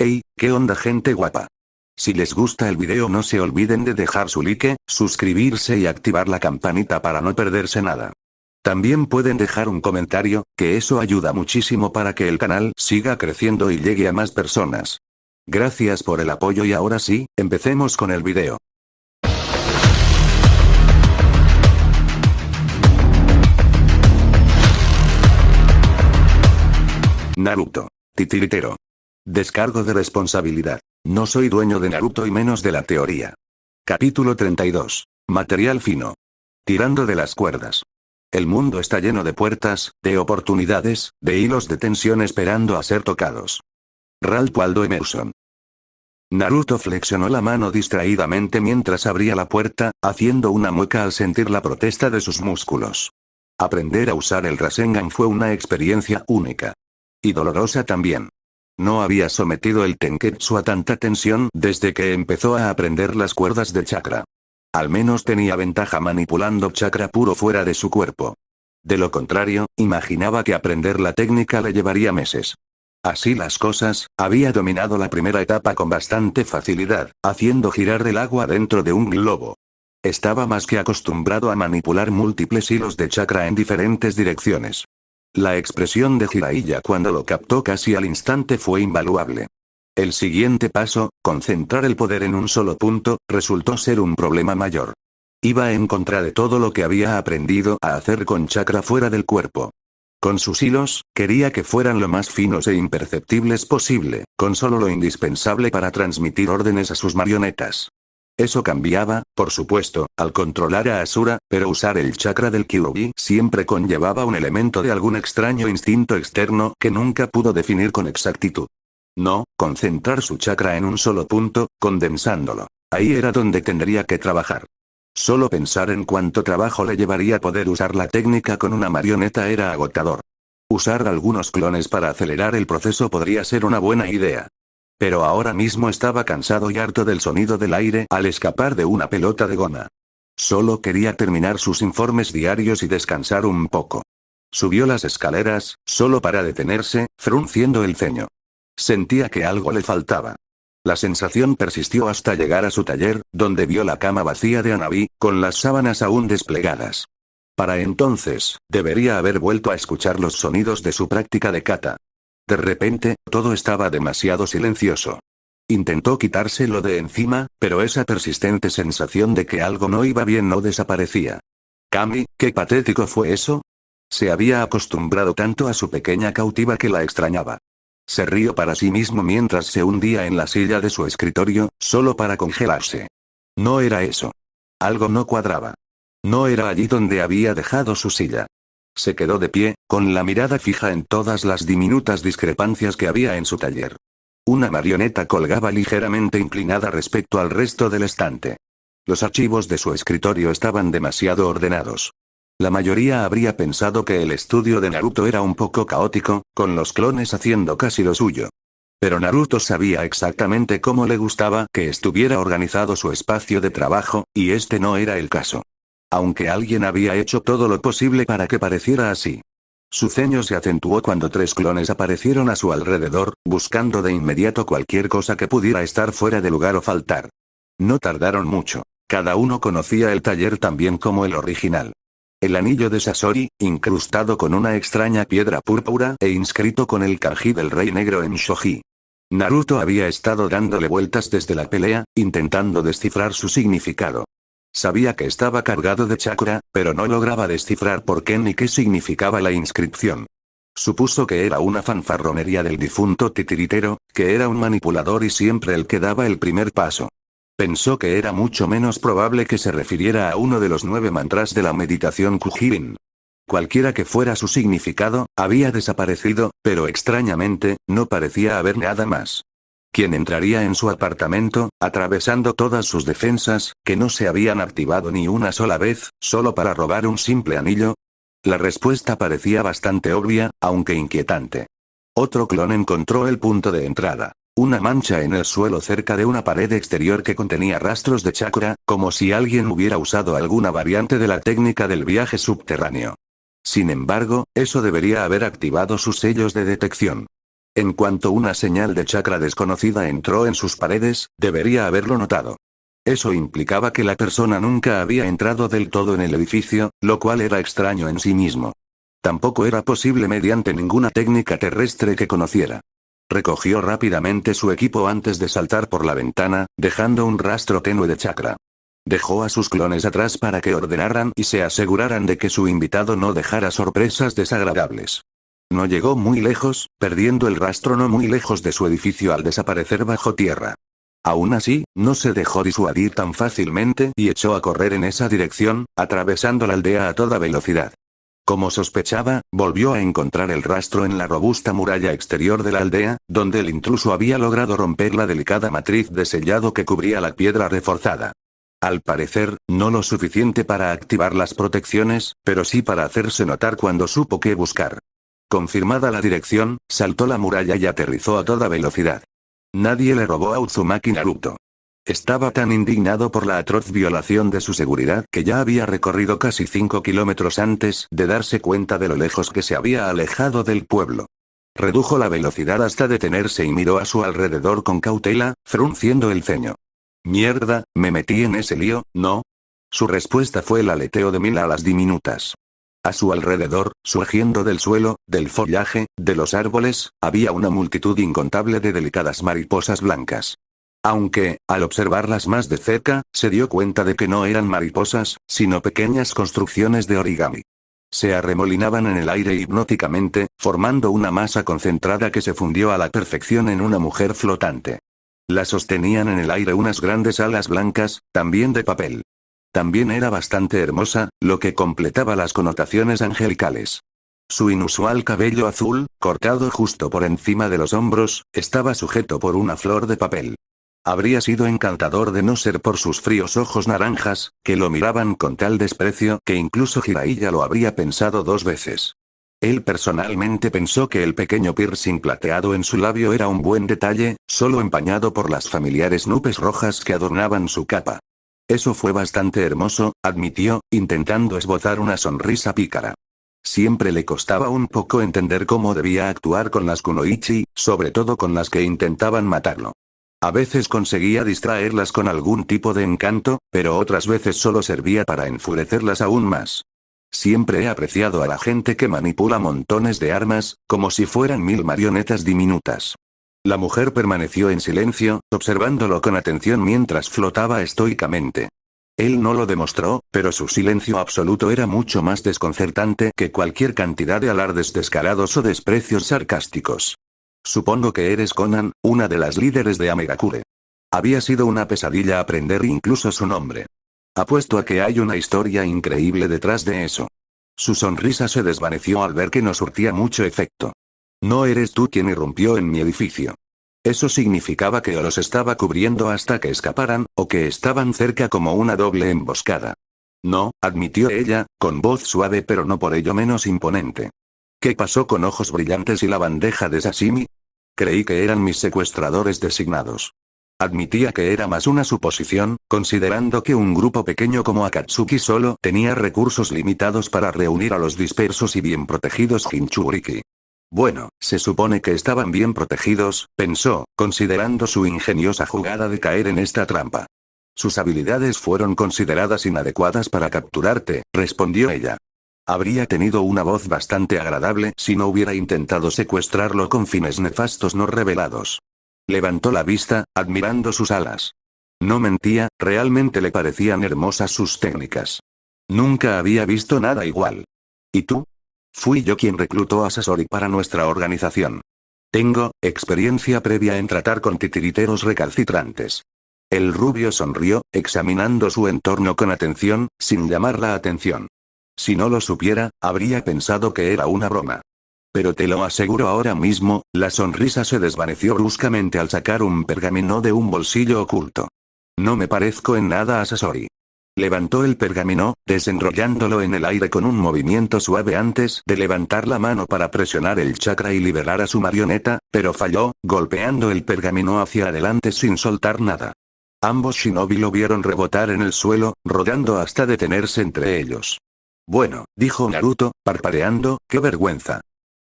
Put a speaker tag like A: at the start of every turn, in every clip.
A: Hey, ¿qué onda gente guapa? Si les gusta el video no se olviden de dejar su like, suscribirse y activar la campanita para no perderse nada. También pueden dejar un comentario, que eso ayuda muchísimo para que el canal siga creciendo y llegue a más personas. Gracias por el apoyo y ahora sí, empecemos con el video. Naruto. Titiritero. Descargo de responsabilidad. No soy dueño de Naruto y menos de la teoría. Capítulo 32. Material fino. Tirando de las cuerdas. El mundo está lleno de puertas, de oportunidades, de hilos de tensión esperando a ser tocados. Ralph Waldo Emerson. Naruto flexionó la mano distraídamente mientras abría la puerta, haciendo una mueca al sentir la protesta de sus músculos. Aprender a usar el Rasengan fue una experiencia única. Y dolorosa también. No había sometido el Tenketsu a tanta tensión desde que empezó a aprender las cuerdas de chakra. Al menos tenía ventaja manipulando chakra puro fuera de su cuerpo. De lo contrario, imaginaba que aprender la técnica le llevaría meses. Así las cosas, había dominado la primera etapa con bastante facilidad, haciendo girar el agua dentro de un globo. Estaba más que acostumbrado a manipular múltiples hilos de chakra en diferentes direcciones. La expresión de Jiraiya cuando lo captó casi al instante fue invaluable. El siguiente paso, concentrar el poder en un solo punto, resultó ser un problema mayor. Iba en contra de todo lo que había aprendido a hacer con chakra fuera del cuerpo. Con sus hilos, quería que fueran lo más finos e imperceptibles posible, con solo lo indispensable para transmitir órdenes a sus marionetas. Eso cambiaba, por supuesto, al controlar a Asura, pero usar el chakra del Kyuubi siempre conllevaba un elemento de algún extraño instinto externo que nunca pudo definir con exactitud. No, concentrar su chakra en un solo punto, condensándolo. Ahí era donde tendría que trabajar. Solo pensar en cuánto trabajo le llevaría poder usar la técnica con una marioneta era agotador. Usar algunos clones para acelerar el proceso podría ser una buena idea. Pero ahora mismo estaba cansado y harto del sonido del aire al escapar de una pelota de goma. Solo quería terminar sus informes diarios y descansar un poco. Subió las escaleras, solo para detenerse, frunciendo el ceño. Sentía que algo le faltaba. La sensación persistió hasta llegar a su taller, donde vio la cama vacía de Hanabi, con las sábanas aún desplegadas. Para entonces, debería haber vuelto a escuchar los sonidos de su práctica de kata. De repente, todo estaba demasiado silencioso. Intentó quitárselo de encima, pero esa persistente sensación de que algo no iba bien no desaparecía. Kami, ¿qué patético fue eso? Se había acostumbrado tanto a su pequeña cautiva que la extrañaba. Se rió para sí mismo mientras se hundía en la silla de su escritorio, solo para congelarse. No era eso. Algo no cuadraba. No era allí donde había dejado su silla. Se quedó de pie, con la mirada fija en todas las diminutas discrepancias que había en su taller. Una marioneta colgaba ligeramente inclinada respecto al resto del estante. Los archivos de su escritorio estaban demasiado ordenados. La mayoría habría pensado que el estudio de Naruto era un poco caótico, con los clones haciendo casi lo suyo. Pero Naruto sabía exactamente cómo le gustaba que estuviera organizado su espacio de trabajo, y este no era el caso. Aunque alguien había hecho todo lo posible para que pareciera así. Su ceño se acentuó cuando 3 clones aparecieron a su alrededor, buscando de inmediato cualquier cosa que pudiera estar fuera de lugar o faltar. No tardaron mucho. Cada uno conocía el taller tan bien como el original. El anillo de Sasori, incrustado con una extraña piedra púrpura e inscrito con el kanji del Rey Negro en shoji. Naruto había estado dándole vueltas desde la pelea, intentando descifrar su significado. Sabía que estaba cargado de chakra, pero no lograba descifrar por qué ni qué significaba la inscripción. Supuso que era una fanfarronería del difunto titiritero, que era un manipulador y siempre el que daba el primer paso. Pensó que era mucho menos probable que se refiriera a uno de los 9 mantras de la meditación Kujibin. Cualquiera que fuera su significado, había desaparecido, pero extrañamente, no parecía haber nada más. ¿Quién entraría en su apartamento, atravesando todas sus defensas, que no se habían activado ni una sola vez, solo para robar un simple anillo? La respuesta parecía bastante obvia, aunque inquietante. Otro clon encontró el punto de entrada. Una mancha en el suelo cerca de una pared exterior que contenía rastros de chakra, como si alguien hubiera usado alguna variante de la técnica del viaje subterráneo. Sin embargo, eso debería haber activado sus sellos de detección. En cuanto una señal de chakra desconocida entró en sus paredes, debería haberlo notado. Eso implicaba que la persona nunca había entrado del todo en el edificio, lo cual era extraño en sí mismo. Tampoco era posible mediante ninguna técnica terrestre que conociera. Recogió rápidamente su equipo antes de saltar por la ventana, dejando un rastro tenue de chakra. Dejó a sus clones atrás para que ordenaran y se aseguraran de que su invitado no dejara sorpresas desagradables. No llegó muy lejos, perdiendo el rastro no muy lejos de su edificio al desaparecer bajo tierra. Aún así, no se dejó disuadir tan fácilmente y echó a correr en esa dirección, atravesando la aldea a toda velocidad. Como sospechaba, volvió a encontrar el rastro en la robusta muralla exterior de la aldea, donde el intruso había logrado romper la delicada matriz de sellado que cubría la piedra reforzada. Al parecer, no lo suficiente para activar las protecciones, pero sí para hacerse notar cuando supo qué buscar. Confirmada la dirección, saltó la muralla y aterrizó a toda velocidad. Nadie le robó a Uzumaki Naruto. Estaba tan indignado por la atroz violación de su seguridad que ya había recorrido casi 5 kilómetros antes de darse cuenta de lo lejos que se había alejado del pueblo. Redujo la velocidad hasta detenerse y miró a su alrededor con cautela, frunciendo el ceño. «Mierda, me metí en ese lío, ¿no?» Su respuesta fue el aleteo de 1000 alas diminutas. A su alrededor, surgiendo del suelo, del follaje, de los árboles, había una multitud incontable de delicadas mariposas blancas. Aunque, al observarlas más de cerca, se dio cuenta de que no eran mariposas, sino pequeñas construcciones de origami. Se arremolinaban en el aire hipnóticamente, formando una masa concentrada que se fundió a la perfección en una mujer flotante. La sostenían en el aire unas grandes alas blancas, también de papel. También era bastante hermosa, lo que completaba las connotaciones angelicales. Su inusual cabello azul, cortado justo por encima de los hombros, estaba sujeto por una flor de papel. Habría sido encantador de no ser por sus fríos ojos naranjas, que lo miraban con tal desprecio que incluso Jiraiya lo habría pensado 2 veces. Él personalmente pensó que el pequeño piercing plateado en su labio era un buen detalle, solo empañado por las familiares nubes rojas que adornaban su capa. Eso fue bastante hermoso, admitió, intentando esbozar una sonrisa pícara. Siempre le costaba un poco entender cómo debía actuar con las kunoichi, sobre todo con las que intentaban matarlo. A veces conseguía distraerlas con algún tipo de encanto, pero otras veces solo servía para enfurecerlas aún más. Siempre he apreciado a la gente que manipula montones de armas, como si fueran 1000 marionetas diminutas. La mujer permaneció en silencio, observándolo con atención mientras flotaba estoicamente. Él no lo demostró, pero su silencio absoluto era mucho más desconcertante que cualquier cantidad de alardes descarados o desprecios sarcásticos. Supongo que eres Konan, una de las líderes de Amegakure. Había sido una pesadilla aprender incluso su nombre. Apuesto a que hay una historia increíble detrás de eso. Su sonrisa se desvaneció al ver que no surtía mucho efecto. No eres tú quien irrumpió en mi edificio. Eso significaba que o los estaba cubriendo hasta que escaparan, o que estaban cerca como una doble emboscada. No, admitió ella, con voz suave pero no por ello menos imponente. ¿Qué pasó con ojos brillantes y la bandeja de sashimi? Creí que eran mis secuestradores designados. Admitía que era más una suposición, considerando que un grupo pequeño como Akatsuki solo tenía recursos limitados para reunir a los dispersos y bien protegidos Jinchuriki. Bueno, se supone que estaban bien protegidos, pensó, considerando su ingeniosa jugada de caer en esta trampa. Sus habilidades fueron consideradas inadecuadas para capturarte, respondió ella. Habría tenido una voz bastante agradable si no hubiera intentado secuestrarlo con fines nefastos no revelados. Levantó la vista, admirando sus alas. No mentía, realmente le parecían hermosas sus técnicas. Nunca había visto nada igual. ¿Y tú? Fui yo quien reclutó a Sasori para nuestra organización. Tengo experiencia previa en tratar con titiriteros recalcitrantes. El rubio sonrió, examinando su entorno con atención, sin llamar la atención. Si no lo supiera, habría pensado que era una broma. Pero te lo aseguro ahora mismo, la sonrisa se desvaneció bruscamente al sacar un pergamino de un bolsillo oculto. No me parezco en nada a Sasori. Levantó el pergamino, desenrollándolo en el aire con un movimiento suave antes de levantar la mano para presionar el chakra y liberar a su marioneta, pero falló, golpeando el pergamino hacia adelante sin soltar nada. Ambos shinobi lo vieron rebotar en el suelo, rodando hasta detenerse entre ellos. Bueno, dijo Naruto, parpadeando, qué vergüenza.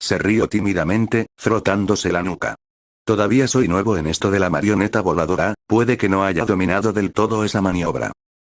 A: Se rió tímidamente, frotándose la nuca. Todavía soy nuevo en esto de la marioneta voladora, puede que no haya dominado del todo esa maniobra.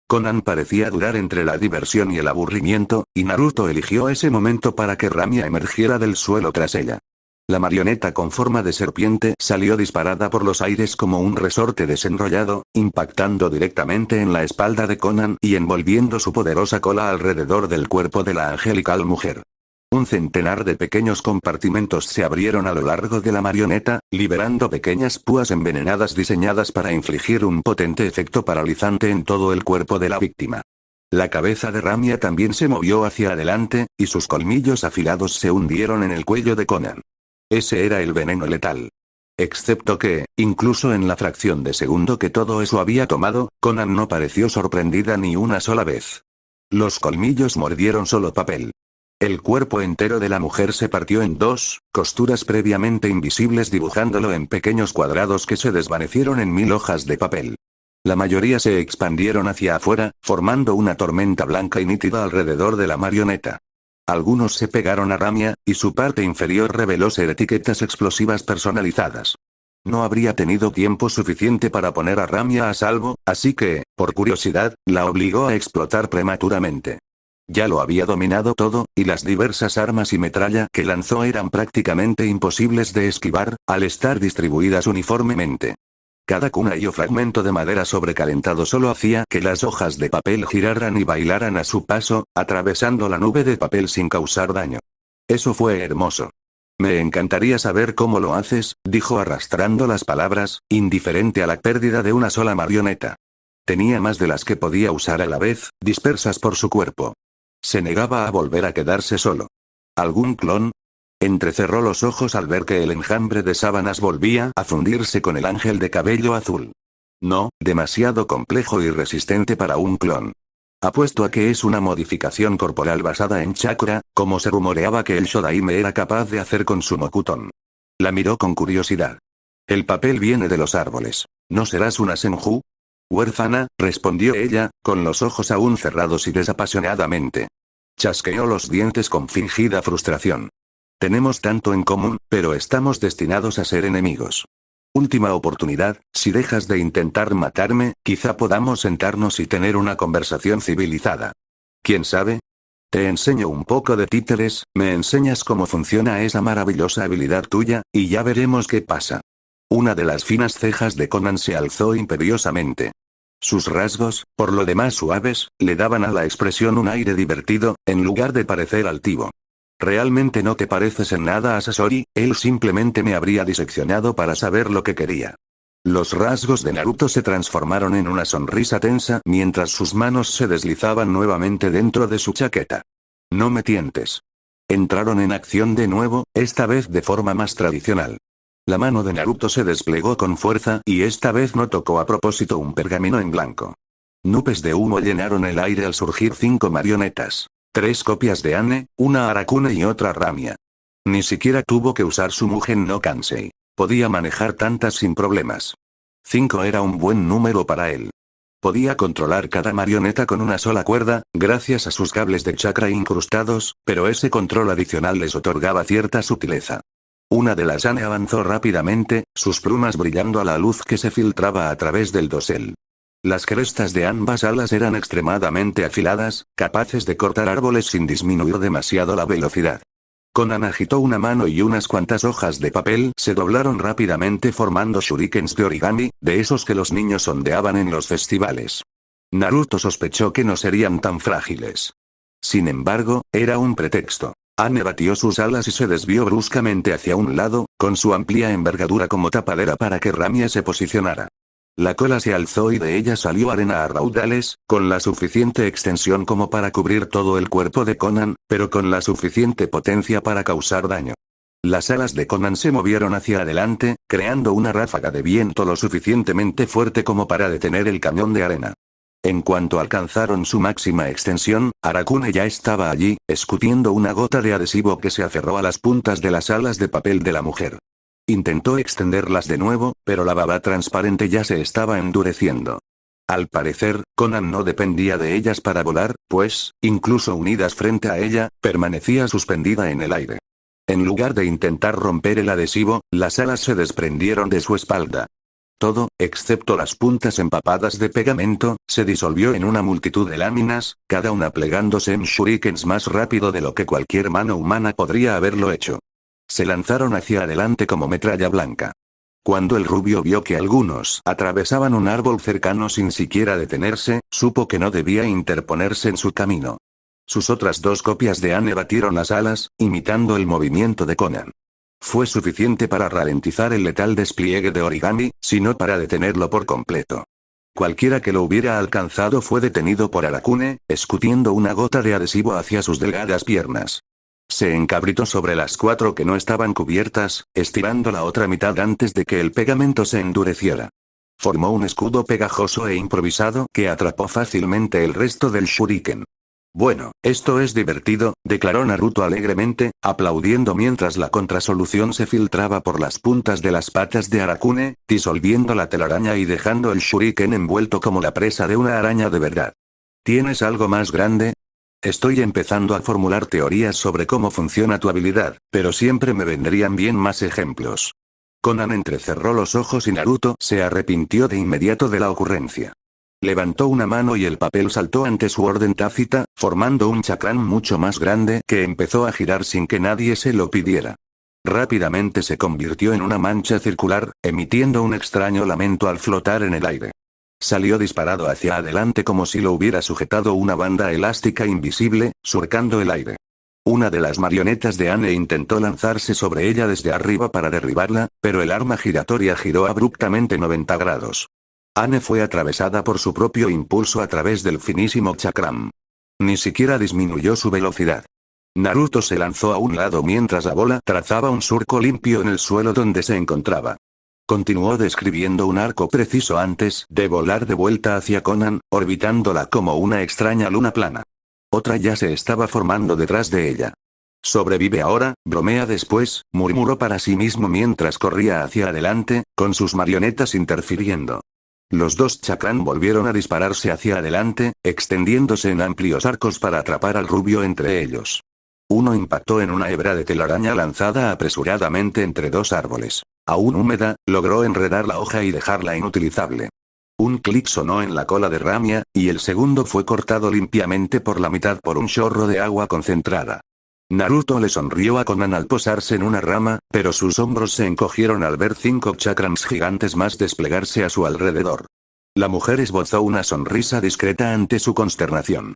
A: Conan parecía durar entre la diversión y el aburrimiento, y Naruto eligió ese momento para que Ramia emergiera del suelo tras ella. La marioneta con forma de serpiente salió disparada por los aires como un resorte desenrollado, impactando directamente en la espalda de Conan y envolviendo su poderosa cola alrededor del cuerpo de la angelical mujer. Un centenar de pequeños compartimentos se abrieron a lo largo de la marioneta, liberando pequeñas púas envenenadas diseñadas para infligir un potente efecto paralizante en todo el cuerpo de la víctima. La cabeza de Ramia también se movió hacia adelante, y sus colmillos afilados se hundieron en el cuello de Conan. Ese era el veneno letal. Excepto que, incluso en la fracción de segundo que todo eso había tomado, Conan no pareció sorprendida ni una sola vez. Los colmillos mordieron solo papel. El cuerpo entero de la mujer se partió en dos, costuras previamente invisibles dibujándolo en pequeños cuadrados que se desvanecieron en 1000 hojas de papel. La mayoría se expandieron hacia afuera, formando una tormenta blanca y nítida alrededor de la marioneta. Algunos se pegaron a Ramia, y su parte inferior reveló ser etiquetas explosivas personalizadas. No habría tenido tiempo suficiente para poner a Ramia a salvo, así que, por curiosidad, la obligó a explotar prematuramente. Ya lo había dominado todo, y las diversas armas y metralla que lanzó eran prácticamente imposibles de esquivar, al estar distribuidas uniformemente. Cada cuna o fragmento de madera sobrecalentado solo hacía que las hojas de papel giraran y bailaran a su paso, atravesando la nube de papel sin causar daño. Eso fue hermoso. Me encantaría saber cómo lo haces, dijo arrastrando las palabras, indiferente a la pérdida de una sola marioneta. Tenía más de las que podía usar a la vez, dispersas por su cuerpo. Se negaba a volver a quedarse solo. ¿Algún clon? Entrecerró los ojos al ver que el enjambre de sábanas volvía a fundirse con el ángel de cabello azul. No, demasiado complejo y resistente para un clon. Apuesto a que es una modificación corporal basada en chakra, como se rumoreaba que el Shodaime era capaz de hacer con su Mokuton. La miró con curiosidad. El papel viene de los árboles. ¿No serás una Senju? Huérfana, respondió ella, con los ojos aún cerrados y desapasionadamente. Chasqueó los dientes con fingida frustración. Tenemos tanto en común, pero estamos destinados a ser enemigos. Última oportunidad, si dejas de intentar matarme, quizá podamos sentarnos y tener una conversación civilizada. ¿Quién sabe? Te enseño un poco de títeres, me enseñas cómo funciona esa maravillosa habilidad tuya, y ya veremos qué pasa. Una de las finas cejas de Conan se alzó imperiosamente. Sus rasgos, por lo demás suaves, le daban a la expresión un aire divertido, en lugar de parecer altivo. Realmente no te pareces en nada a Sasori, él simplemente me habría diseccionado para saber lo que quería. Los rasgos de Naruto se transformaron en una sonrisa tensa mientras sus manos se deslizaban nuevamente dentro de su chaqueta. No me tientes. Entraron en acción de nuevo, esta vez de forma más tradicional. La mano de Naruto se desplegó con fuerza y esta vez no tocó a propósito un pergamino en blanco. Nubes de humo llenaron el aire al surgir 5 marionetas. 3 copias de Anne, una Arakune y otra Ramia. Ni siquiera tuvo que usar su Mugen no Kansei. Podía manejar tantas sin problemas. 5 era un buen número para él. Podía controlar cada marioneta con una sola cuerda, gracias a sus cables de chakra incrustados, pero ese control adicional les otorgaba cierta sutileza. Una de las Anne avanzó rápidamente, sus plumas brillando a la luz que se filtraba a través del dosel. Las crestas de ambas alas eran extremadamente afiladas, capaces de cortar árboles sin disminuir demasiado la velocidad. Conan agitó una mano y unas cuantas hojas de papel se doblaron rápidamente formando shurikens de origami, de esos que los niños ondeaban en los festivales. Naruto sospechó que no serían tan frágiles. Sin embargo, era un pretexto. Anne batió sus alas y se desvió bruscamente hacia un lado, con su amplia envergadura como tapadera para que Ramia se posicionara. La cola se alzó y de ella salió arena a raudales, con la suficiente extensión como para cubrir todo el cuerpo de Conan, pero con la suficiente potencia para causar daño. Las alas de Conan se movieron hacia adelante, creando una ráfaga de viento lo suficientemente fuerte como para detener el cañón de arena. En cuanto alcanzaron su máxima extensión, Arakune ya estaba allí, escutiendo una gota de adhesivo que se aferró a las puntas de las alas de papel de la mujer. Intentó extenderlas de nuevo, pero la baba transparente ya se estaba endureciendo. Al parecer, Conan no dependía de ellas para volar, pues, incluso unidas frente a ella, permanecía suspendida en el aire. En lugar de intentar romper el adhesivo, las alas se desprendieron de su espalda. Todo, excepto las puntas empapadas de pegamento, se disolvió en una multitud de láminas, cada una plegándose en shurikens más rápido de lo que cualquier mano humana podría haberlo hecho. Se lanzaron hacia adelante como metralla blanca. Cuando el rubio vio que algunos atravesaban un árbol cercano sin siquiera detenerse, supo que no debía interponerse en su camino. Sus otras dos copias de Anne batieron las alas, imitando el movimiento de Conan. Fue suficiente para ralentizar el letal despliegue de origami, sino para detenerlo por completo. Cualquiera que lo hubiera alcanzado fue detenido por Arakune, escutiendo una gota de adhesivo hacia sus delgadas piernas. Se encabritó sobre las 4 que no estaban cubiertas, estirando la otra mitad antes de que el pegamento se endureciera. Formó un escudo pegajoso e improvisado que atrapó fácilmente el resto del shuriken. Bueno, esto es divertido, declaró Naruto alegremente, aplaudiendo mientras la contrasolución se filtraba por las puntas de las patas de Arakune, disolviendo la telaraña y dejando el shuriken envuelto como la presa de una araña de verdad. ¿Tienes algo más grande? Estoy empezando a formular teorías sobre cómo funciona tu habilidad, pero siempre me vendrían bien más ejemplos. Conan entrecerró los ojos y Naruto se arrepintió de inmediato de la ocurrencia. Levantó una mano y el papel saltó ante su orden tácita, formando un chakram mucho más grande que empezó a girar sin que nadie se lo pidiera. Rápidamente se convirtió en una mancha circular, emitiendo un extraño lamento al flotar en el aire. Salió disparado hacia adelante como si lo hubiera sujetado una banda elástica invisible, surcando el aire. Una de las marionetas de Anne intentó lanzarse sobre ella desde arriba para derribarla, pero el arma giratoria giró abruptamente 90 grados. Anne fue atravesada por su propio impulso a través del finísimo chakram. Ni siquiera disminuyó su velocidad. Naruto se lanzó a un lado mientras la bola trazaba un surco limpio en el suelo donde se encontraba. Continuó describiendo un arco preciso antes de volar de vuelta hacia Conan, orbitándola como una extraña luna plana. Otra ya se estaba formando detrás de ella. Sobrevive ahora, bromea después, murmuró para sí mismo mientras corría hacia adelante, con sus marionetas interfiriendo. Los dos chakram volvieron a dispararse hacia adelante, extendiéndose en amplios arcos para atrapar al rubio entre ellos. Uno impactó en una hebra de telaraña lanzada apresuradamente entre dos árboles. Aún húmeda, logró enredar la hoja y dejarla inutilizable. Un clic sonó en la cola de Ramia, y el segundo fue cortado limpiamente por la mitad por un chorro de agua concentrada. Naruto le sonrió a Conan al posarse en una rama, pero sus hombros se encogieron al ver 5 chakrams gigantes más desplegarse a su alrededor. La mujer esbozó una sonrisa discreta ante su consternación.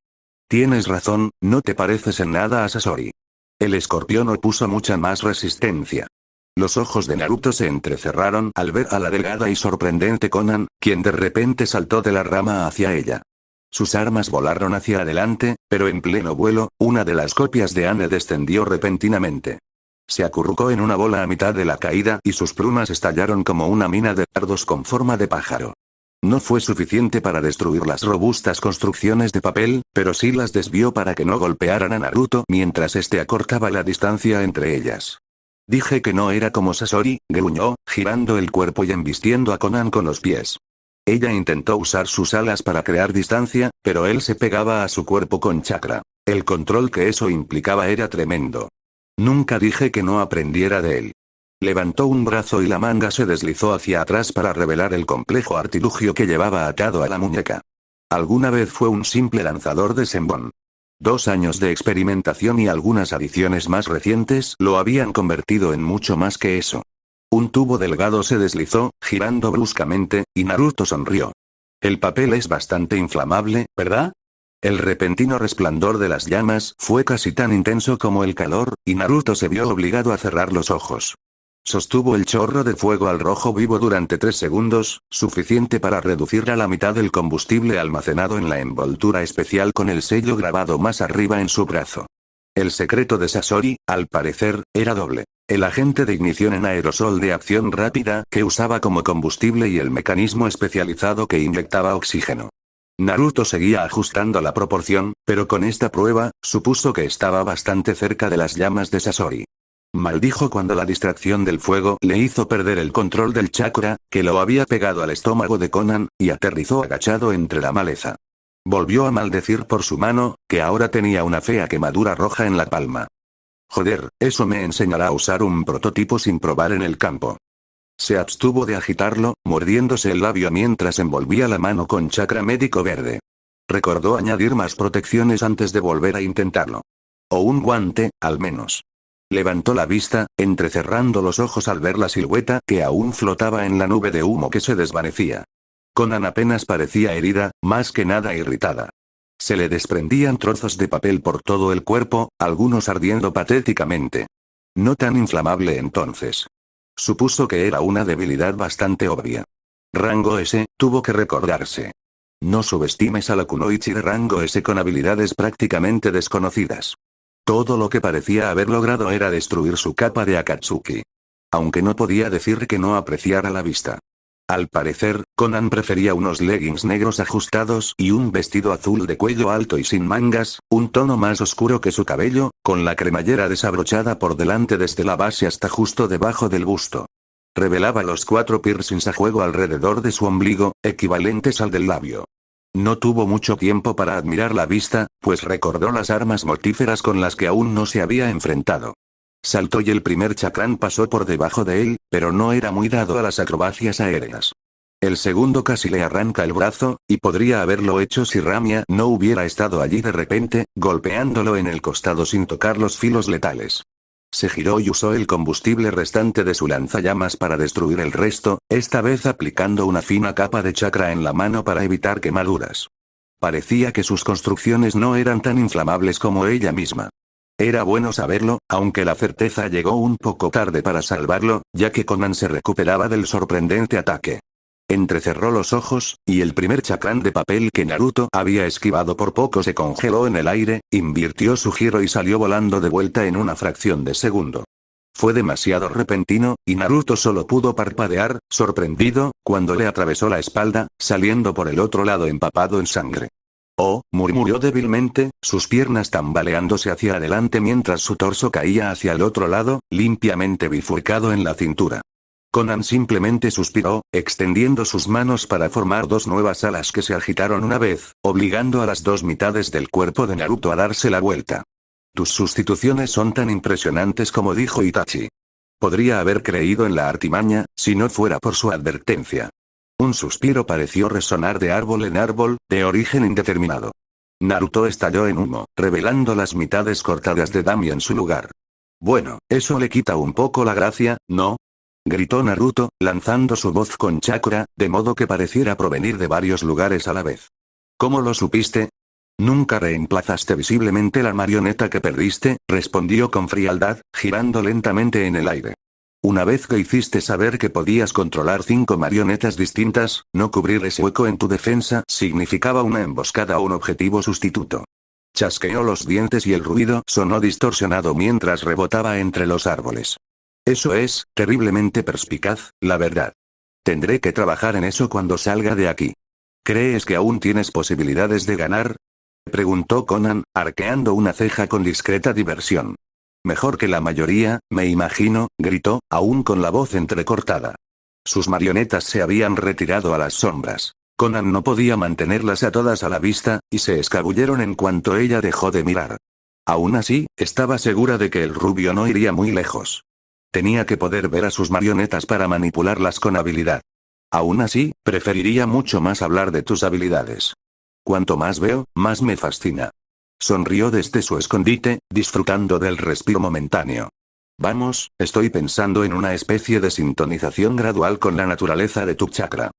A: Tienes razón, no te pareces en nada a Sasori. El escorpión opuso mucha más resistencia. Los ojos de Naruto se entrecerraron al ver a la delgada y sorprendente Conan, quien de repente saltó de la rama hacia ella. Sus armas volaron hacia adelante, pero en pleno vuelo, una de las copias de Anne descendió repentinamente. Se acurrucó en una bola a mitad de la caída y sus plumas estallaron como una mina de dardos con forma de pájaro. No fue suficiente para destruir las robustas construcciones de papel, pero sí las desvió para que no golpearan a Naruto mientras este acortaba la distancia entre ellas. Dije que no era como Sasori, gruñó, girando el cuerpo y embistiendo a Conan con los pies. Ella intentó usar sus alas para crear distancia, pero él se pegaba a su cuerpo con chakra. El control que eso implicaba era tremendo. Nunca dije que no aprendiera de él. Levantó un brazo y la manga se deslizó hacia atrás para revelar el complejo artilugio que llevaba atado a la muñeca. Alguna vez fue un simple lanzador de senbon. 2 años de experimentación y algunas adiciones más recientes lo habían convertido en mucho más que eso. Un tubo delgado se deslizó, girando bruscamente, y Naruto sonrió. El papel es bastante inflamable, ¿verdad? El repentino resplandor de las llamas fue casi tan intenso como el calor, y Naruto se vio obligado a cerrar los ojos. Sostuvo el chorro de fuego al rojo vivo durante 3 segundos, suficiente para reducir a la mitad el combustible almacenado en la envoltura especial con el sello grabado más arriba en su brazo. El secreto de Sasori, al parecer, era doble. El agente de ignición en aerosol de acción rápida que usaba como combustible y el mecanismo especializado que inyectaba oxígeno. Naruto seguía ajustando la proporción, pero con esta prueba, supuso que estaba bastante cerca de las llamas de Sasori. Maldijo cuando la distracción del fuego le hizo perder el control del chakra, que lo había pegado al estómago de Conan, y aterrizó agachado entre la maleza. Volvió a maldecir por su mano, que ahora tenía una fea quemadura roja en la palma. Joder, eso me enseñará a usar un prototipo sin probar en el campo. Se abstuvo de agitarlo, mordiéndose el labio mientras envolvía la mano con chakra médico verde. Recordó añadir más protecciones antes de volver a intentarlo. O un guante, al menos. Levantó la vista, entrecerrando los ojos al ver la silueta que aún flotaba en la nube de humo que se desvanecía. Conan apenas parecía herida, más que nada irritada. Se le desprendían trozos de papel por todo el cuerpo, algunos ardiendo patéticamente. No tan inflamable entonces. Supuso que era una debilidad bastante obvia. Rango S, tuvo que recordarse. No subestimes a la kunoichi de rango S con habilidades prácticamente desconocidas. Todo lo que parecía haber logrado era destruir su capa de Akatsuki. Aunque no podía decir que no apreciara la vista. Al parecer, Conan prefería unos leggings negros ajustados y un vestido azul de cuello alto y sin mangas, un tono más oscuro que su cabello, con la cremallera desabrochada por delante desde la base hasta justo debajo del busto. Revelaba los 4 piercings a juego alrededor de su ombligo, equivalentes al del labio. No tuvo mucho tiempo para admirar la vista, pues recordó las armas mortíferas con las que aún no se había enfrentado. Saltó y el primer chakrán pasó por debajo de él, pero no era muy dado a las acrobacias aéreas. El segundo casi le arranca el brazo, y podría haberlo hecho si Ramia no hubiera estado allí de repente, golpeándolo en el costado sin tocar los filos letales. Se giró y usó el combustible restante de su lanzallamas para destruir el resto, esta vez aplicando una fina capa de chakra en la mano para evitar quemaduras. Parecía que sus construcciones no eran tan inflamables como ella misma. Era bueno saberlo, aunque la certeza llegó un poco tarde para salvarlo, ya que Conan se recuperaba del sorprendente ataque. Entrecerró los ojos, y el primer chakrán de papel que Naruto había esquivado por poco se congeló en el aire, invirtió su giro y salió volando de vuelta en una fracción de segundo. Fue demasiado repentino, y Naruto solo pudo parpadear, sorprendido, cuando le atravesó la espalda, saliendo por el otro lado empapado en sangre. Oh, murmuró débilmente, sus piernas tambaleándose hacia adelante mientras su torso caía hacia el otro lado, limpiamente bifurcado en la cintura. Conan simplemente suspiró, extendiendo sus manos para formar 2 nuevas alas que se agitaron una vez, obligando a las 2 mitades del cuerpo de Naruto a darse la vuelta. Tus sustituciones son tan impresionantes como dijo Itachi. Podría haber creído en la artimaña, si no fuera por su advertencia. Un suspiro pareció resonar de árbol en árbol, de origen indeterminado. Naruto estalló en humo, revelando las mitades cortadas de Dami en su lugar. Bueno, eso le quita un poco la gracia, ¿no? Gritó Naruto, lanzando su voz con chakra, de modo que pareciera provenir de varios lugares a la vez. ¿Cómo lo supiste? Nunca reemplazaste visiblemente la marioneta que perdiste, respondió con frialdad, girando lentamente en el aire. Una vez que hiciste saber que podías controlar 5 marionetas distintas, no cubrir ese hueco en tu defensa significaba una emboscada a un objetivo sustituto. Chasqueó los dientes y el ruido sonó distorsionado mientras rebotaba entre los árboles. Eso es, terriblemente perspicaz, la verdad. Tendré que trabajar en eso cuando salga de aquí. ¿Crees que aún tienes posibilidades de ganar? Preguntó Conan, arqueando una ceja con discreta diversión. Mejor que la mayoría, me imagino, gritó, aún con la voz entrecortada. Sus marionetas se habían retirado a las sombras. Conan no podía mantenerlas a todas a la vista, y se escabulleron en cuanto ella dejó de mirar. Aún así, estaba segura de que el rubio no iría muy lejos. Tenía que poder ver a sus marionetas para manipularlas con habilidad. Aún así, preferiría mucho más hablar de tus habilidades. Cuanto más veo, más me fascina. Sonrió desde su escondite, disfrutando del respiro momentáneo. Vamos, estoy pensando en una especie de sintonización gradual con la naturaleza de tu chakra.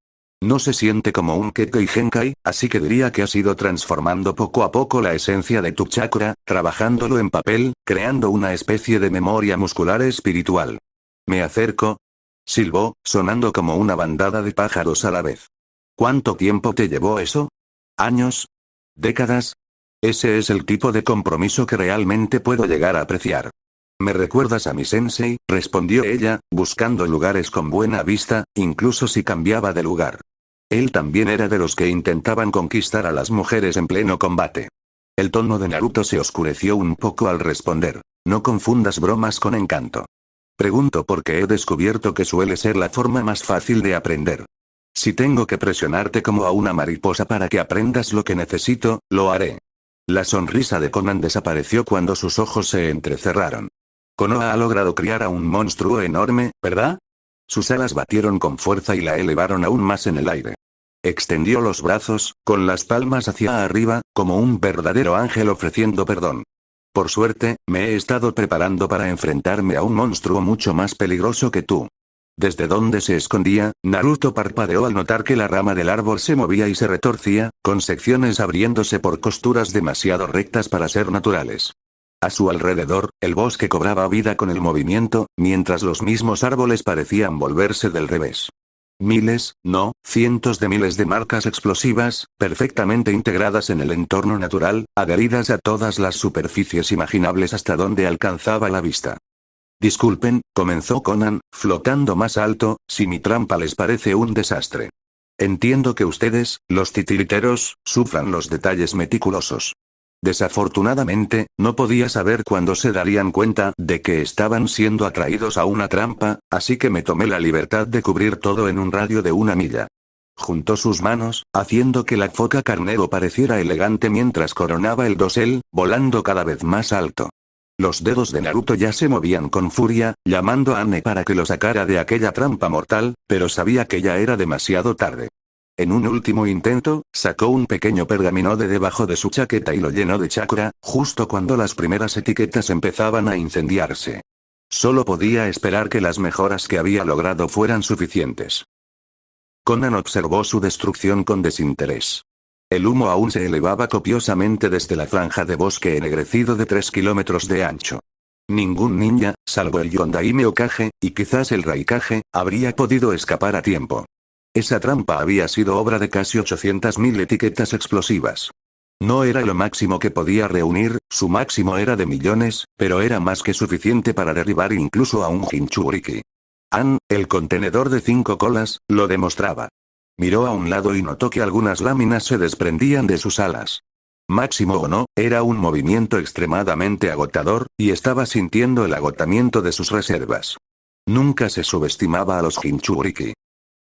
A: No se siente como un Kekkei Genkai, así que diría que has ido transformando poco a poco la esencia de tu chakra, trabajándolo en papel, creando una especie de memoria muscular espiritual. Me acerco. Silbó, sonando como una bandada de pájaros a la vez. ¿Cuánto tiempo te llevó eso? ¿Años? ¿Décadas? Ese es el tipo de compromiso que realmente puedo llegar a apreciar. Me recuerdas a mi sensei, respondió ella, buscando lugares con buena vista, incluso si cambiaba de lugar. Él también era de los que intentaban conquistar a las mujeres en pleno combate. El tono de Naruto se oscureció un poco al responder. No confundas bromas con encanto. Pregunto porque he descubierto que suele ser la forma más fácil de aprender. Si tengo que presionarte como a una mariposa para que aprendas lo que necesito, lo haré. La sonrisa de Conan desapareció cuando sus ojos se entrecerraron. Konoha ha logrado criar a un monstruo enorme, ¿verdad? Sus alas batieron con fuerza y la elevaron aún más en el aire. Extendió los brazos, con las palmas hacia arriba, como un verdadero ángel ofreciendo perdón. Por suerte, me he estado preparando para enfrentarme a un monstruo mucho más peligroso que tú. Desde donde se escondía, Naruto parpadeó al notar que la rama del árbol se movía y se retorcía, con secciones abriéndose por costuras demasiado rectas para ser naturales. A su alrededor, el bosque cobraba vida con el movimiento, mientras los mismos árboles parecían volverse del revés. Miles, no, cientos de miles de marcas explosivas, perfectamente integradas en el entorno natural, adheridas a todas las superficies imaginables hasta donde alcanzaba la vista. Disculpen, comenzó Conan, flotando más alto, si mi trampa les parece un desastre. Entiendo que ustedes, los titiriteros, sufran los detalles meticulosos. Desafortunadamente, no podía saber cuándo se darían cuenta de que estaban siendo atraídos a una trampa, así que me tomé la libertad de cubrir todo en un radio de 1 milla. Juntó sus manos, haciendo que la foca carnero pareciera elegante mientras coronaba el dosel, volando cada vez más alto. Los dedos de Naruto ya se movían con furia, llamando a Anne para que lo sacara de aquella trampa mortal, pero sabía que ya era demasiado tarde. En un último intento, sacó un pequeño pergamino de debajo de su chaqueta y lo llenó de chakra, justo cuando las primeras etiquetas empezaban a incendiarse. Solo podía esperar que las mejoras que había logrado fueran suficientes. Conan observó su destrucción con desinterés. El humo aún se elevaba copiosamente desde la franja de bosque ennegrecido de 3 kilómetros de ancho. Ningún ninja, salvo el Yondaime Hokage, y quizás el Raikage, habría podido escapar a tiempo. Esa trampa había sido obra de casi 800.000 etiquetas explosivas. No era lo máximo que podía reunir, su máximo era de millones, pero era más que suficiente para derribar incluso a un Jinchuriki. El contenedor de 5 colas, lo demostraba. Miró a un lado y notó que algunas láminas se desprendían de sus alas. Máximo o no, era un movimiento extremadamente agotador, y estaba sintiendo el agotamiento de sus reservas. Nunca se subestimaba a los Jinchuriki.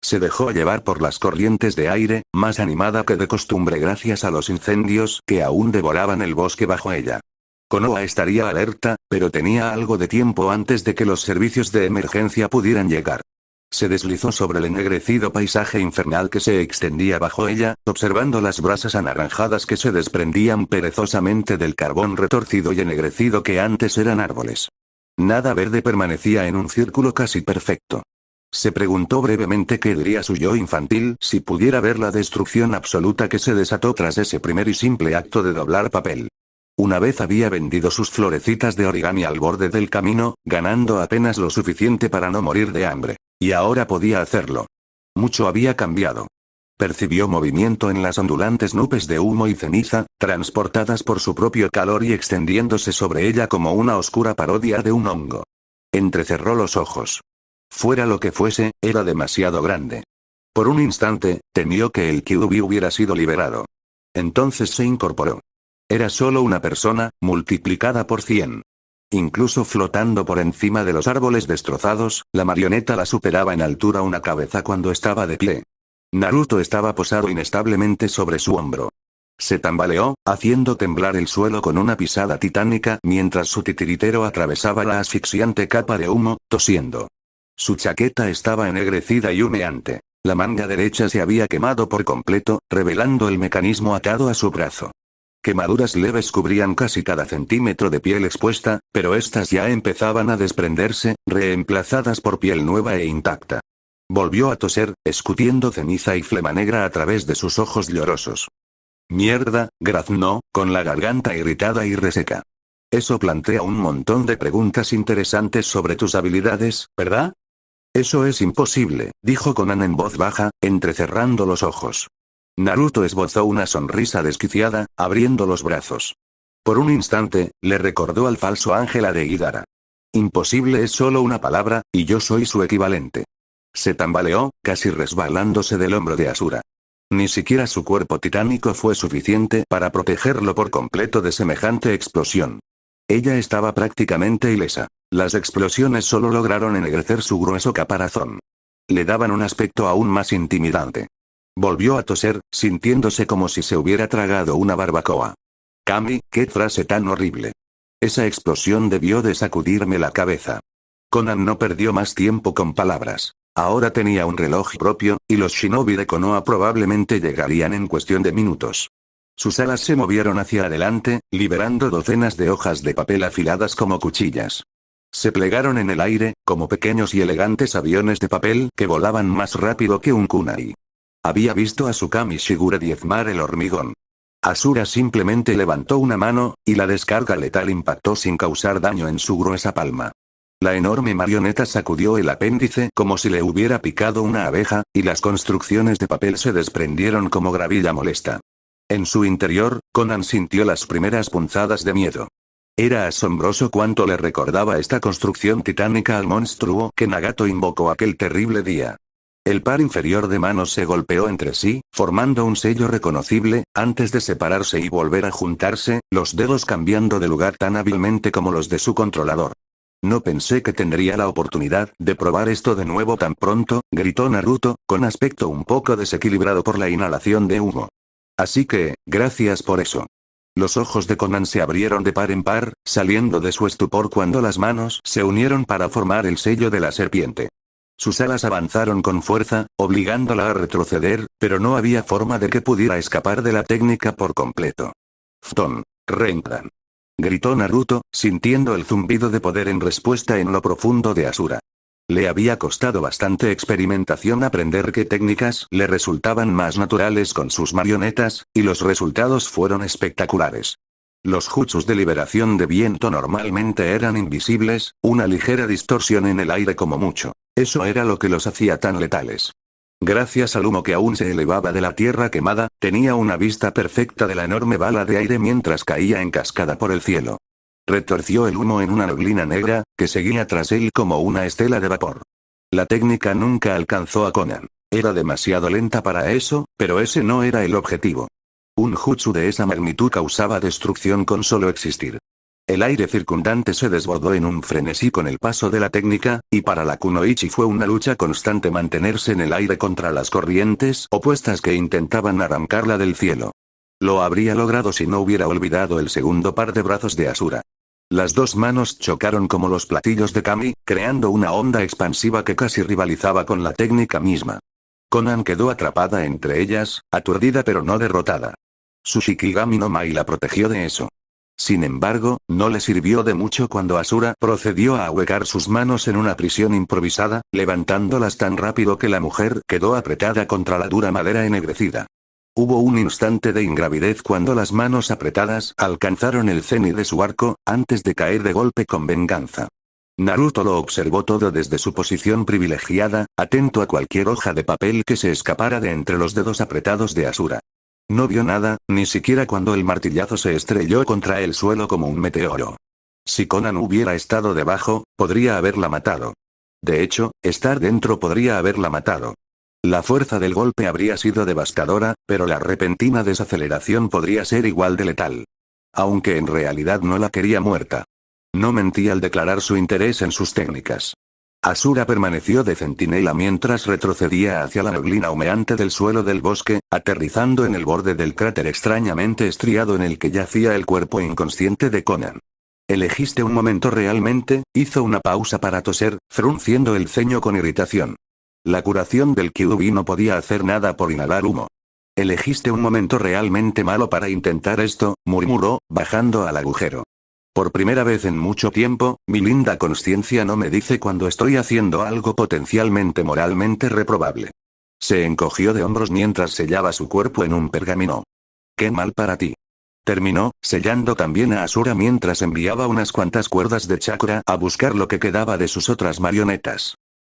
A: Se dejó llevar por las corrientes de aire, más animada que de costumbre gracias a los incendios que aún devoraban el bosque bajo ella. Konoha estaría alerta, pero tenía algo de tiempo antes de que los servicios de emergencia pudieran llegar. Se deslizó sobre el ennegrecido paisaje infernal que se extendía bajo ella, observando las brasas anaranjadas que se desprendían perezosamente del carbón retorcido y ennegrecido que antes eran árboles. Nada verde permanecía en un círculo casi perfecto. Se preguntó brevemente qué diría su yo infantil si pudiera ver la destrucción absoluta que se desató tras ese primer y simple acto de doblar papel. Una vez había vendido sus florecitas de origami al borde del camino, ganando apenas lo suficiente para no morir de hambre. Y ahora podía hacerlo. Mucho había cambiado. Percibió movimiento en las ondulantes nubes de humo y ceniza, transportadas por su propio calor y extendiéndose sobre ella como una oscura parodia de un hongo. Entrecerró los ojos. Fuera lo que fuese, era demasiado grande. Por un instante, temió que el Kyuubi hubiera sido liberado. Entonces se incorporó. Era solo una persona, multiplicada por 100. Incluso flotando por encima de los árboles destrozados, la marioneta la superaba en altura una cabeza cuando estaba de pie. Naruto estaba posado inestablemente sobre su hombro. Se tambaleó, haciendo temblar el suelo con una pisada titánica mientras su titiritero atravesaba la asfixiante capa de humo, tosiendo. Su chaqueta estaba ennegrecida y humeante. La manga derecha se había quemado por completo, revelando el mecanismo atado a su brazo. Quemaduras leves cubrían casi cada centímetro de piel expuesta, pero estas ya empezaban a desprenderse, reemplazadas por piel nueva e intacta. Volvió a toser, escutiendo ceniza y flema negra a través de sus ojos llorosos. Mierda, graznó, con la garganta irritada y reseca. Eso plantea un montón de preguntas interesantes sobre tus habilidades, ¿verdad? Eso es imposible, dijo Conan en voz baja, entrecerrando los ojos. Naruto esbozó una sonrisa desquiciada, abriendo los brazos. Por un instante, le recordó al falso Ángela de Hidara. Imposible es solo una palabra, y yo soy su equivalente. Se tambaleó, casi resbalándose del hombro de Asura. Ni siquiera su cuerpo titánico fue suficiente para protegerlo por completo de semejante explosión. Ella estaba prácticamente ilesa. Las explosiones solo lograron ennegrecer su grueso caparazón. Le daban un aspecto aún más intimidante. Volvió a toser, sintiéndose como si se hubiera tragado una barbacoa. Kami, qué frase tan horrible. Esa explosión debió de sacudirme la cabeza. Conan no perdió más tiempo con palabras. Ahora tenía un reloj propio, y los shinobi de Konoha probablemente llegarían en cuestión de minutos. Sus alas se movieron hacia adelante, liberando docenas de hojas de papel afiladas como cuchillas. Se plegaron en el aire, como pequeños y elegantes aviones de papel que volaban más rápido que un kunai. Había visto a Tsukami Shigure diezmar el hormigón. Asura simplemente levantó una mano, y la descarga letal impactó sin causar daño en su gruesa palma. La enorme marioneta sacudió el apéndice como si le hubiera picado una abeja, y las construcciones de papel se desprendieron como gravilla molesta. En su interior, Conan sintió las primeras punzadas de miedo. Era asombroso cuánto le recordaba esta construcción titánica al monstruo que Nagato invocó aquel terrible día. El par inferior de manos se golpeó entre sí, formando un sello reconocible, antes de separarse y volver a juntarse, los dedos cambiando de lugar tan hábilmente como los de su controlador. No pensé que tendría la oportunidad de probar esto de nuevo tan pronto, gritó Naruto, con aspecto un poco desequilibrado por la inhalación de humo. Así que, gracias por eso. Los ojos de Conan se abrieron de par en par, saliendo de su estupor cuando las manos se unieron para formar el sello de la serpiente. Sus alas avanzaron con fuerza, obligándola a retroceder, pero no había forma de que pudiera escapar de la técnica por completo. Fton, Rendan. Gritó Naruto, sintiendo el zumbido de poder en respuesta en lo profundo de Asura. Le había costado bastante experimentación aprender qué técnicas le resultaban más naturales con sus marionetas, y los resultados fueron espectaculares. Los jutsus de liberación de viento normalmente eran invisibles, una ligera distorsión en el aire como mucho. Eso era lo que los hacía tan letales. Gracias al humo que aún se elevaba de la tierra quemada, tenía una vista perfecta de la enorme bala de aire mientras caía en cascada por el cielo. Retorció el humo en una neblina negra, que seguía tras él como una estela de vapor. La técnica nunca alcanzó a Conan. Era demasiado lenta para eso, pero ese no era el objetivo. Un jutsu de esa magnitud causaba destrucción con solo existir. El aire circundante se desbordó en un frenesí con el paso de la técnica, y para la kunoichi fue una lucha constante mantenerse en el aire contra las corrientes opuestas que intentaban arrancarla del cielo. Lo habría logrado si no hubiera olvidado el segundo par de brazos de Asura. Las dos manos chocaron como los platillos de Kami, creando una onda expansiva que casi rivalizaba con la técnica misma. Conan quedó atrapada entre ellas, aturdida pero no derrotada. Su Shikigami no Mai la protegió de eso. Sin embargo, no le sirvió de mucho cuando Asura procedió a ahuecar sus manos en una prisión improvisada, levantándolas tan rápido que la mujer quedó apretada contra la dura madera ennegrecida. Hubo un instante de ingravidez cuando las manos apretadas alcanzaron el cenit de su arco, antes de caer de golpe con venganza. Naruto lo observó todo desde su posición privilegiada, atento a cualquier hoja de papel que se escapara de entre los dedos apretados de Asura. No vio nada, ni siquiera cuando el martillazo se estrelló contra el suelo como un meteoro. Si Conan hubiera estado debajo, podría haberla matado. De hecho, estar dentro podría haberla matado. La fuerza del golpe habría sido devastadora, pero la repentina desaceleración podría ser igual de letal. Aunque en realidad no la quería muerta. No mentía al declarar su interés en sus técnicas. Asura permaneció de centinela mientras retrocedía hacia la neblina humeante del suelo del bosque, aterrizando en el borde del cráter extrañamente estriado en el que yacía el cuerpo inconsciente de Conan. «¿Elegiste un momento realmente?», hizo una pausa para toser, frunciendo el ceño con irritación. La curación del Kyuubi no podía hacer nada por inhalar humo. «Elegiste un momento realmente malo para intentar esto», murmuró, bajando al agujero. Por primera vez en mucho tiempo, mi linda conciencia no me dice cuando estoy haciendo algo potencialmente moralmente reprobable. Se encogió de hombros mientras sellaba su cuerpo en un pergamino. «Qué mal para ti». Terminó, sellando también a Asura mientras enviaba unas cuantas cuerdas de chakra a buscar lo que quedaba de sus otras marionetas.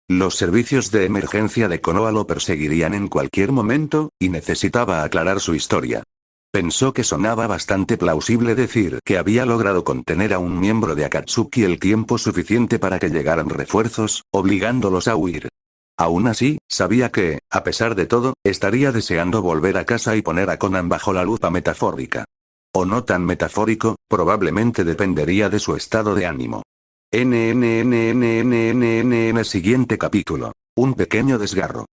A: Los servicios de emergencia de Konoha lo perseguirían en cualquier momento, y necesitaba aclarar su historia. Pensó que sonaba bastante plausible decir que había logrado contener a un miembro de Akatsuki el tiempo suficiente para que llegaran refuerzos, obligándolos a huir. Aún así, sabía que, a pesar de todo, estaría deseando volver a casa y poner a Conan bajo la lupa metafórica. O no tan metafórico, probablemente dependería de su estado de ánimo. Siguiente capítulo. Un pequeño desgarro.